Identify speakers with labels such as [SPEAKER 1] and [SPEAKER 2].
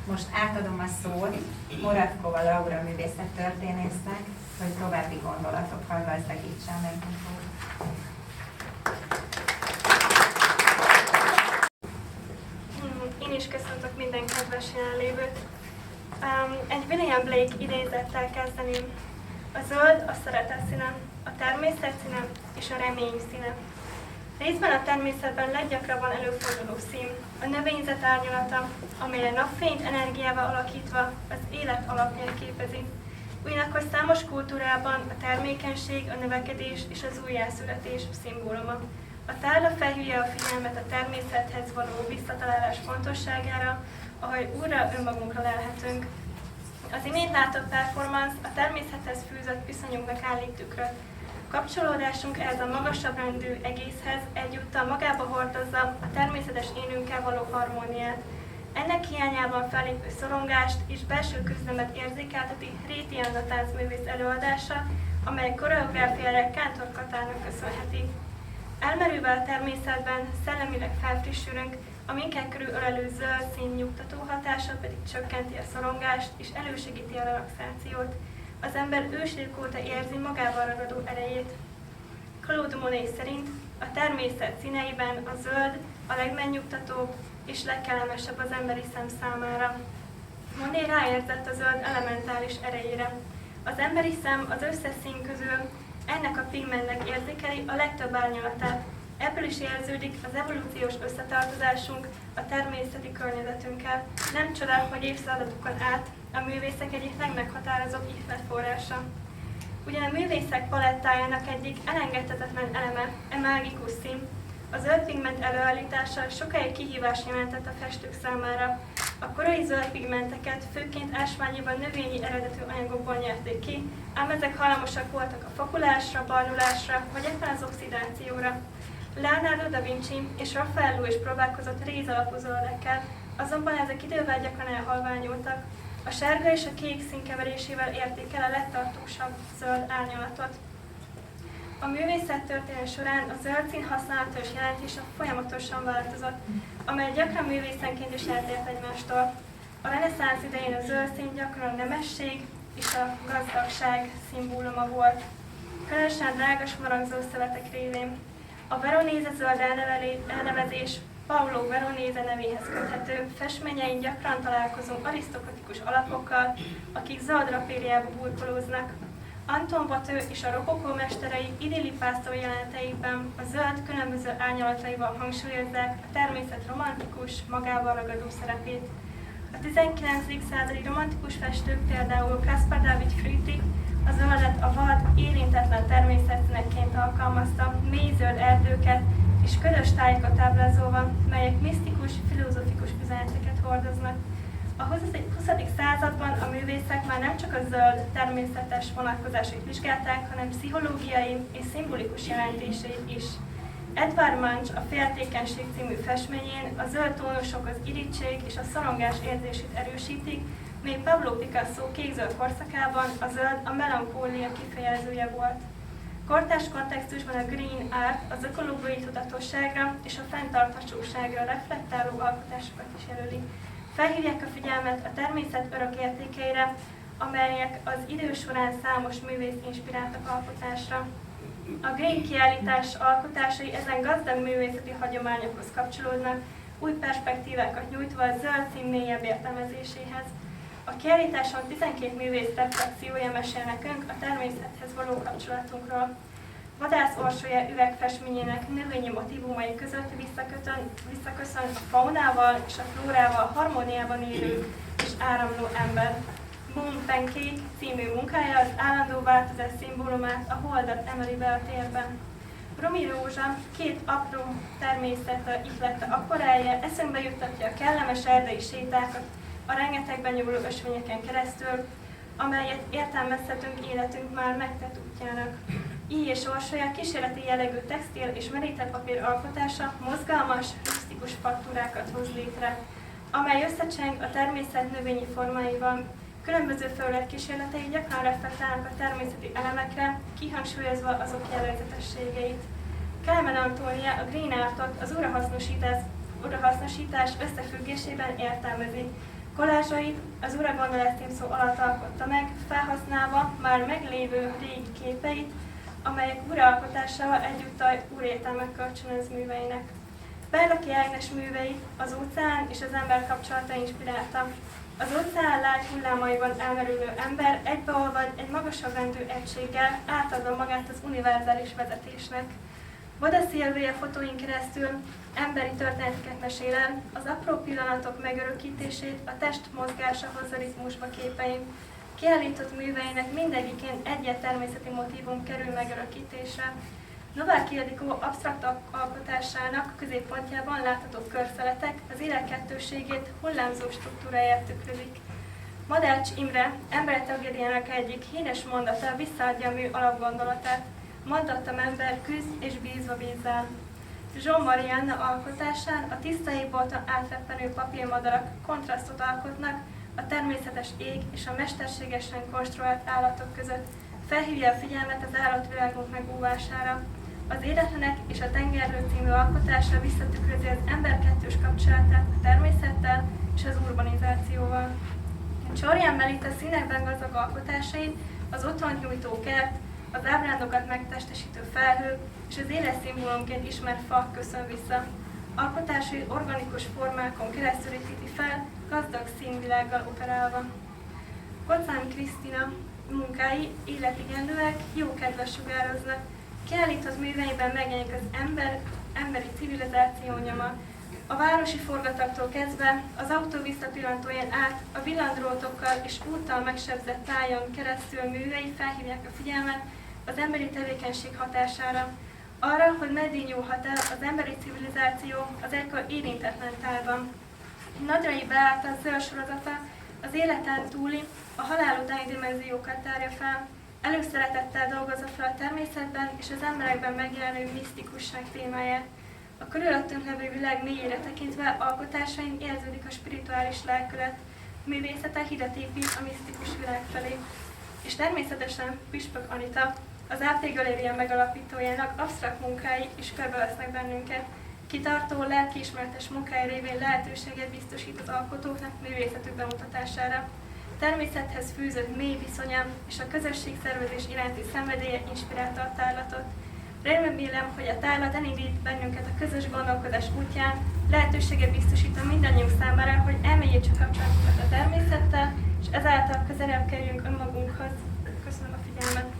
[SPEAKER 1] Most átadom a szót Moravkova Laura művészettörténésznek, hogy további gondolatokkal gazdagítsa a megnyitót.
[SPEAKER 2] Én is köszöntök minden kedves jelenlévőt. Egy William Blake idézettel kezdeném. A zöld a szeretet színe, a természet színe és a remény színe. Részben a természetben leggyakrabban előforduló szín, a növényzet árnyalata, amely a napfényt energiával alakítva az élet alapját képezi. Ugyanakkor számos kultúrában a termékenység, a növekedés és az újjászületés szimbóluma. A tárla felhívja a figyelmet a természethez való visszatalálás fontosságára, ahogy újra önmagunkra lelhetünk. Az imént látott performance a természethez fűzött viszonyunknak állít tükröt. Kapcsolódásunk ehhez a magasabb rendű egészhez egyúttal magába hordozza a természetes énünkkel való harmóniát. Ennek hiányában fellépő szorongást és belső küzdelmet érzékelteti Réti Anna táncművész előadása, amely koreográfiára Kántor Katának köszönheti. Elmerülve a természetben szellemileg felfrissülünk, a minket körülölelő zöld szín nyugtató hatása pedig csökkenti a szorongást és elősegíti a relaxációt. Az ember ősidők óta érzi magával ragadó erejét. Claude Monet szerint a természet színeiben a zöld a legmegnyugtatóbb és legkellemesebb az emberi szem számára. Monet ráérzett a zöld elementális erejére. Az emberi szem az összes szín közül ennek a pigmentnek érzékeli a legtöbb árnyalatát. Ebből is érződik az evolúciós összetartozásunk a természeti környezetünkkel. Nem csoda, hogy évszázadokon át a művészek egyik legmeghatározóbb ihletforrása. Ugyan a művészek palettájának egyik elengedhetetlen eleme a mágikus szín. A zöld pigment előállítása sokáig kihívást jelentett a festők számára. A korai zöld pigmenteket főként ásványiban növényi eredetű anyagokból nyerték ki, ám ezek hajlamosak voltak a fakulásra, barnulásra vagy éppen az oxidációra. Leonardo da Vinci és Raffaello is próbálkozott réz alapú zöldekkel, azonban ezek idővel gyakran elhalványultak. A sárga és a kék szín keverésével érték el a legtartósabb zöld árnyalatot. A művészettörténet során a zöld szín használata és jelentése folyamatosan változott, amely gyakran művészenként is eltért egymástól. A reneszánsz idején a zöld szín gyakran a nemesség és a gazdagság szimbóluma volt, különösen drága smaragzó szövetek révén. A veronéze zöld elnevezés Paolo Veronese nevéhez köthető, festményein gyakran találkozunk arisztokratikus alapokkal, akik zöld rapériába burkolóznak. Anton Watteau és a rokokó mesterei idilli pásztor jeleneteikben a zöld különböző árnyalataival hangsúlyozzák a természet romantikus, magával ragadó szerepét. A 19. századi romantikus festők, például Caspar David Friedrich, a zöldet a vad, érintetlen természetszínekként alkalmazta, mély zöld erdőket és ködös tájakat ábrázolva, melyek misztikus, filozófikus üzeneteket hordoznak. A 20. században a művészek már nem csak a zöld természetes vonatkozásait vizsgálták, hanem pszichológiai és szimbolikus jelentéseit is. Edvard Munch a Féltékenység című festményén a zöld tónusok az irítség és a szorongás érzését erősítik, még Pablo Picasso kékzöld korszakában a zöld a melankólia kifejezője volt. Kortárs kontextusban a green art az ökológiai tudatosságra és a fenntarthatóságra reflektáló alkotásokat is jelöli. Felhívják a figyelmet a természet örök értékeire, amelyek az idő során számos művész inspiráltak alkotásra. A Green kiállítás alkotásai ezen gazdag művészeti hagyományokhoz kapcsolódnak, új perspektívákat nyújtva a zöld szín mélyebb értelmezéséhez. A kiállításon 12 művész reflexiója mesél nekünk a természethez való kapcsolatunkról. Vadász Orsolya üvegfestményének növényi motívumai között visszaköszön a faunával és a flórával harmóniában élő és áramló ember. Moon Pancake című munkája az állandó változás szimbólumát, a holdat emeli be a térben. Romi Rózsa két apró természetre ihlette akvarellje eszünkbe juttatja a kellemes erdei sétákat a rengetegben nyúló ösvényeken keresztül, amelyet értelmezhetünk életünk már megtett útjának. Így és Orsolya kísérleti jellegű textil és merített papír alkotása mozgalmas, misztikus faktúrákat hoz létre, amely összecseng a természet növényi formáival. Különböző felületkísérletei gyakran reflektálnak a természeti elemekre, kihangsúlyozva azok jellegzetességeit. Kálmán Antónia a green artot az újrahasznosítás összefüggésében értelmezi. Kollázsait az Ura Gondolat címszó alatt alkotta meg, felhasználva már meglévő régi képeit, amelyek uralkotásával egyúttal úrértelmek kölcsönöz műveinek. Berlaki Ágnes műveit az óceán és az ember kapcsolata inspirálta. Az óceán lágy hullámaiban elmerülő ember egybeolvad egy magasabb rendű egységgel, átadva magát az univerzális vezetésnek. Boda Szilvia fotóin keresztül emberi történeteket mesél el, az apró pillanatok megörökítését a test mozgásához a ritmusba képein. Kiállított műveinek mindegyikén egy természeti motívum kerül megörökítésre. Novák Ildikó absztrakt alkotásának középpontjában látható körszeletek az élet kettősségét, hullámzó struktúráját tükrözik. Madács Imre emberi tragédiának egyik híres mondata visszaadja a mű alapgondolatát. Mondattam ember, küzd és bízva bízzál. Jean Marianne alkotásán a tiszta égbolton átreppenő papírmadarak kontrasztot alkotnak a természetes ég és a mesterségesen konstruált állatok között, felhívja a figyelmet az állatvilágunk megóvására. Az Éretlenek és a Tengerről című alkotása visszatükrözi az ember kettős kapcsolatát a természettel és az urbanizációval. Csorján Melita színekben gazdag alkotásait az otthont nyújtó kert, az ábrándokat megtestesítő felhő és az élet szimbólumként ismert fa köszön vissza. Alkotásai organikus formákon keresztül építi fel, gazdag színvilággal operálva. Kocán Krisztina munkái életigenlőek, jókedves sugároznak. Kiállított műveiben megjelenik az emberi civilizáció nyoma. A városi forgataktól kezdve az autó visszapillantóján át a villandrótokkal és úttal megsebzett tájon keresztül művei felhívják a figyelmet az emberi tevékenység hatására. Arra, hogy meddig nyúlhat el az emberi civilizáció az egykor érintetlen tájban. Nadrai Beáta zöld sorozata az életen túli, a halál utáni dimenziókat tárja fel, előszeretettel dolgozza fel a természetben és az emberekben megjelenő misztikusság témáját. A körülöttünk levő világ mélyére tekintve alkotásain érződik a spirituális lelkület, művészete hidat épít a misztikus világ felé. És természetesen Püspök Anita, az AP Galéria megalapítójának absztrakt munkái is körbevesznek bennünket. Kitartó, lelkiismeretes munkái révén lehetőséget biztosít az alkotóknak művészetük bemutatására. Természethez fűzött mély viszonya és a közösségszervezés iránti szenvedélye inspirálta a tárlatot. Remélem, hogy a tárlat elindít bennünket a közös gondolkodás útján, lehetőséget biztosít a mindannyiunk számára, hogy elmélyítsük kapcsolatunkat a természettel, és ezáltal közelebb kerüljünk önmagunkhoz. Köszönöm a figyelmet!